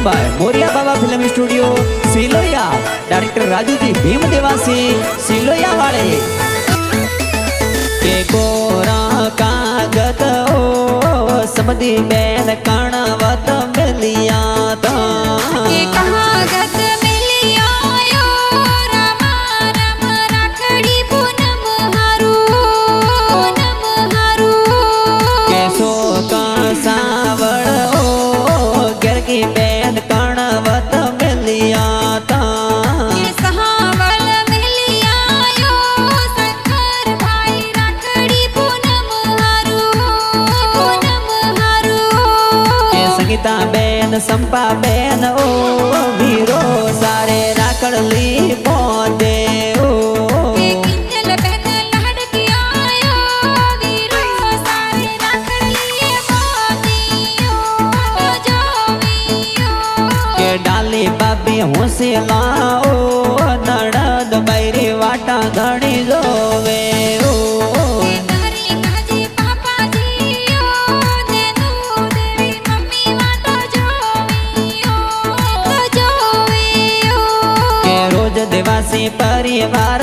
Bye Moriya बाबा film studio सिलोया। Director Raju ji Bhim Dewasi सिलोया वाले के कोरा कागद ओ समधी बैन कणवत मिलिया था के कागद मिलिया यो रमा रम राखड़ी पूनम हारू के सो का सावड़ ओ गर की बैन कणवत मिलिया था के सहावल मिलिया यो शंकर भाई राखड़ी पूनम हारू के संगीता बैन संपा बैन ओ वीरो सारे राखड़ली पौधे ओ के किंजल बहन लहड़की आयो वीरो सारे राखड़ी मोदियो जोवियो के डाली बाबी होसेला ओ नड़द बैरी वाटा घणी जोवे ओ के धरी काजी पापा जीयो देनु देवी मम्मी वाटो जोवियो के रोज देवासी परिवार